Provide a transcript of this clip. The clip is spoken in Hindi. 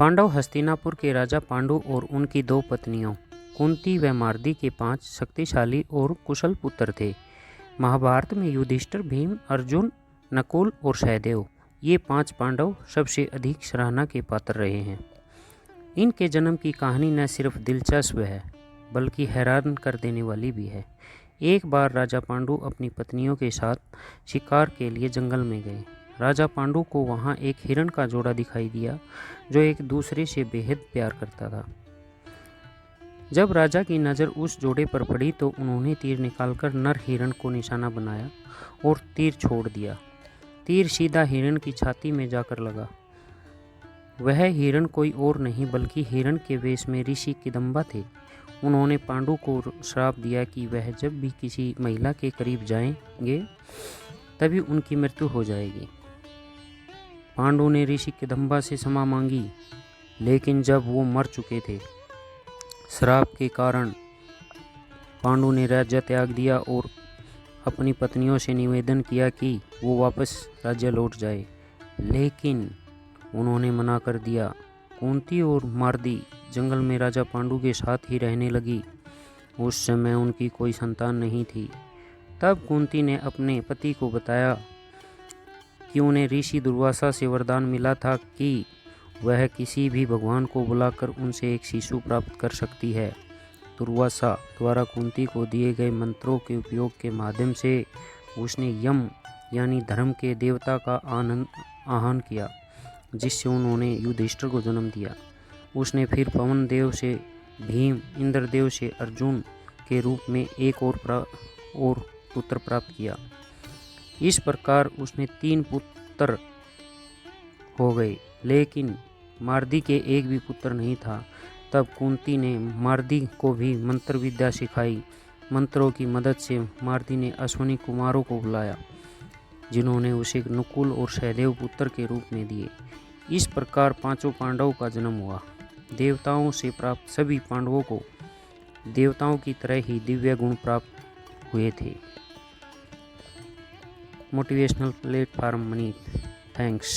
पांडव हस्तिनापुर के राजा पांडु और उनकी दो पत्नियों कुंती व मार्दी के 5 शक्तिशाली और कुशल पुत्र थे। महाभारत में युधिष्ठिर, भीम, अर्जुन, नकुल और सहदेव ये 5 पांडव सबसे अधिक सराहना के पात्र रहे हैं। इनके जन्म की कहानी न सिर्फ दिलचस्प है बल्कि हैरान कर देने वाली भी है। एक बार राजा पांडु अपनी पत्नियों के साथ शिकार के लिए जंगल में गए। राजा पांडु को वहां एक हिरण का जोड़ा दिखाई दिया जो एक दूसरे से बेहद प्यार करता था। जब राजा की नज़र उस जोड़े पर पड़ी तो उन्होंने तीर निकालकर नर हिरण को निशाना बनाया और तीर छोड़ दिया। तीर सीधा हिरण की छाती में जाकर लगा। वह हिरण कोई और नहीं बल्कि हिरण के वेश में ऋषि किदंबा थे। उन्होंने पांडु को श्राप दिया कि वह जब भी किसी महिला के करीब जाएंगे तभी उनकी मृत्यु हो जाएगी। पांडु ने ऋषि किदंबा से क्षमा मांगी, लेकिन जब वो मर चुके थे, श्राप के कारण पांडु ने राज्य त्याग दिया और अपनी पत्नियों से निवेदन किया कि वो वापस राज्य लौट जाए, लेकिन उन्होंने मना कर दिया। कुंती और मार्दी जंगल में राजा पांडु के साथ ही रहने लगी। उस समय उनकी कोई संतान नहीं थी। तब कुंती ने अपने पति को बताया कि उन्हें ऋषि दुर्वासा से वरदान मिला था कि वह किसी भी भगवान को बुलाकर उनसे एक शिशु प्राप्त कर सकती है। दुर्वासा द्वारा कुंती को दिए गए मंत्रों के उपयोग के माध्यम से उसने यम यानी धर्म के देवता का आह्वान किया, जिससे उन्होंने युधिष्ठिर को जन्म दिया। उसने फिर पवन देव से भीम, इंद्रदेव से अर्जुन के रूप में एक और पुत्र प्राप्त किया। इस प्रकार उसने 3 पुत्र हो गए, लेकिन मार्दी के एक भी पुत्र नहीं था। तब कुंती ने मार्दी को भी मंत्र विद्या सिखाई। मंत्रों की मदद से मार्दी ने अश्विनी कुमारों को बुलाया, जिन्होंने उसे नकुल और सहदेव पुत्र के रूप में दिए। इस प्रकार 5 पांडवों का जन्म हुआ। देवताओं से प्राप्त सभी पांडवों को देवताओं की तरह ही दिव्य गुण प्राप्त हुए थे। Motivational platform मनीत। थैंक्स।